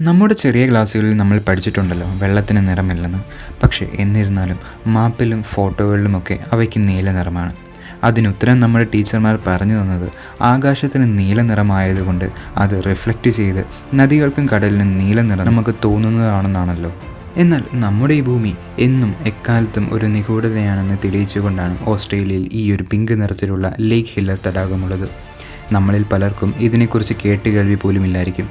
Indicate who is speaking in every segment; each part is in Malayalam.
Speaker 1: നമ്മുടെ ചെറിയ ക്ലാസ്സുകളിൽ നമ്മൾ പഠിച്ചിട്ടുണ്ടല്ലോ വെള്ളത്തിന് നിറമില്ലെന്ന്. പക്ഷേ എന്നിരുന്നാലും മാപ്പിലും ഫോട്ടോകളിലുമൊക്കെ അവയ്ക്ക് നീല നിറമാണ്. അതിനുത്തരം നമ്മുടെ ടീച്ചർമാർ പറഞ്ഞു തന്നത് ആകാശത്തിന് നീല നിറമായതുകൊണ്ട് അത് റിഫ്ലക്റ്റ് ചെയ്ത് നദികൾക്കും കടലിനും നീല നിറം നമുക്ക് തോന്നുന്നതാണെന്നാണല്ലോ. എന്നാൽ നമ്മുടെ ഈ ഭൂമി എന്നും എക്കാലത്തും ഒരു നിഗൂഢതയാണെന്ന് തെളിയിച്ചുകൊണ്ടാണ് ഓസ്ട്രേലിയയിൽ ഈ ഒരു പിങ്ക് നിറത്തിലുള്ള ലേക്ക് ഹില്ലർ തടാകമുള്ളത്. നമ്മളിൽ പലർക്കും ഇതിനെക്കുറിച്ച് കേട്ടുകേൾവി പോലും ഇല്ലായിരിക്കും.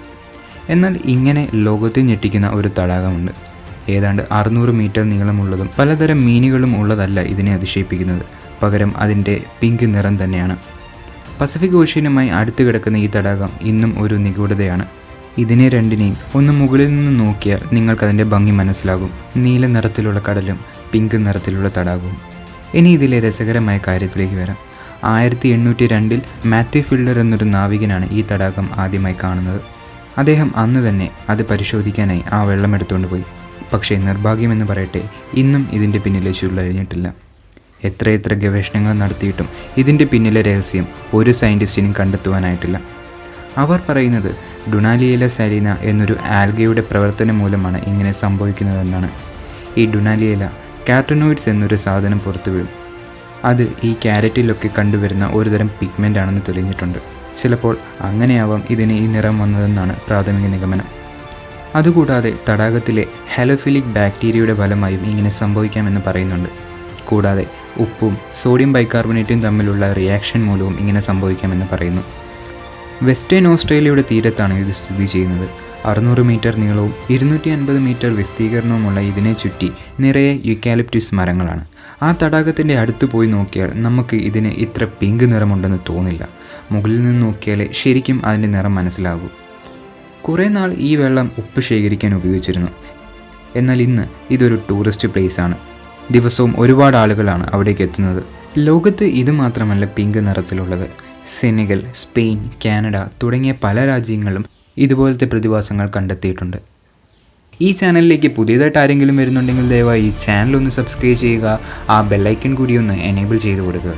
Speaker 1: എന്നാൽ ഇങ്ങനെ ലോകത്തെ ഞെട്ടിക്കുന്ന ഒരു തടാകമുണ്ട്. ഏതാണ്ട് 600 മീറ്റർ നീളമുള്ളതും പലതരം മീനുകളും ഉള്ളതല്ല ഇതിനെ അതിശയിപ്പിക്കുന്നത്. പകരം അതിൻ്റെ പിങ്ക് നിറം തന്നെയാണ്. പസഫിക് ഓഷ്യനുമായി അടുത്ത് കിടക്കുന്ന ഈ തടാകം ഇന്നും ഒരു നിഗൂഢതയാണ്. ഇതിനെ രണ്ടിനെയും ഒന്ന് മുകളിൽ നിന്ന് നോക്കിയാൽ നിങ്ങൾക്കതിൻ്റെ ഭംഗി മനസ്സിലാകും. നീല നിറത്തിലുള്ള കടലും പിങ്ക് നിറത്തിലുള്ള തടാകവും. ഇനി ഇതിലെ രസകരമായ കാര്യത്തിലേക്ക് വരാം. 1802 മാത്യു ഹില്ലർ എന്നൊരു നാവികനാണ് ഈ തടാകം ആദ്യമായി കാണുന്നത്. അദ്ദേഹം അന്ന് തന്നെ അത് പരിശോധിക്കാനായി ആ വെള്ളം എടുത്തുകൊണ്ട് പോയി. പക്ഷേ നിർഭാഗ്യമെന്ന് പറയട്ടെ, ഇന്നും ഇതിൻ്റെ പിന്നിലെ ചുരുളഴിഞ്ഞിട്ടില്ല. എത്രയെത്ര ഗവേഷണങ്ങൾ നടത്തിയിട്ടും ഇതിൻ്റെ പിന്നിലെ രഹസ്യം ഒരു സയൻറ്റിസ്റ്റിനും കണ്ടെത്തുവാനായിട്ടില്ല. അവർ പറയുന്നത് ഡുനാലിയേല സാലിന എന്നൊരു ആൽഗയുടെ പ്രവർത്തനം മൂലമാണ് ഇങ്ങനെ സംഭവിക്കുന്നതെന്നാണ്. ഈ ഡുനാലിയേല കാർട്ടനോയിഡ്സ് എന്നൊരു സാധനം പുറത്തു വീഴും. അത് ഈ ക്യാരറ്റിലൊക്കെ കണ്ടുവരുന്ന ഒരുതരം പിഗ്മെൻ്റ് ആണെന്ന് തെളിഞ്ഞിട്ടുണ്ട്. ചിലപ്പോൾ അങ്ങനെയാവാം ഇതിന് ഈ നിറം വന്നതെന്നാണ് പ്രാഥമിക നിഗമനം. അതുകൂടാതെ തടാകത്തിലെ ഹെലോഫിലിക് ബാക്ടീരിയയുടെ ഫലമായും ഇങ്ങനെ സംഭവിക്കാമെന്ന് പറയുന്നുണ്ട്. കൂടാതെ ഉപ്പും സോഡിയം ബൈകാർബണേറ്റും തമ്മിലുള്ള റിയാക്ഷൻ മൂലവും ഇങ്ങനെ സംഭവിക്കാമെന്ന് പറയുന്നു. വെസ്റ്റേൺ ഓസ്ട്രേലിയയുടെ തീരത്താണ് ഇത് സ്ഥിതി ചെയ്യുന്നത്. 600 മീറ്റർ നീളവും 250 മീറ്റർ വിസ്തീർണവുമുള്ള ഇതിനെ ചുറ്റി നിറയെ യുക്കാലിപ്റ്റസ് മരങ്ങളാണ്. ആ തടാകത്തിൻ്റെ അടുത്ത് പോയി നോക്കിയാൽ നമുക്ക് ഇതിന് ഇത്ര പിങ്ക് നിറമുണ്ടെന്ന് തോന്നില്ല. മുകളിൽ നിന്ന് നോക്കിയാലേ ശരിക്കും അതിൻ്റെ നിറം മനസ്സിലാകൂ. കുറേ നാൾ ഈ വെള്ളം ഉപ്പ് ശേഖരിക്കാൻ ഉപയോഗിച്ചിരുന്നു. എന്നാൽ ഇന്ന് ഇതൊരു ടൂറിസ്റ്റ് പ്ലേസാണ്. ദിവസവും ഒരുപാട് ആളുകളാണ് അവിടേക്ക് എത്തുന്നത്. ലോകത്ത് ഇത് മാത്രമല്ല പിങ്ക് നിറത്തിലുള്ളത്. സെനഗൽ, സ്പെയിൻ, കാനഡ തുടങ്ങിയ പല രാജ്യങ്ങളും ഇതുപോലത്തെ പ്രതിഭാസങ്ങൾ കണ്ടെത്തിയിട്ടുണ്ട്. ഈ ചാനലിലേക്ക് പുതിയതായിട്ട് ആരെങ്കിലും വരുന്നുണ്ടെങ്കിൽ ദയവായി ഈ ചാനൽ ഒന്ന് സബ്സ്ക്രൈബ് ചെയ്യുക. ആ ബെല്ലൈക്കൺ കൂടി ഒന്ന് എനേബിൾ ചെയ്ത് കൊടുക്കുക.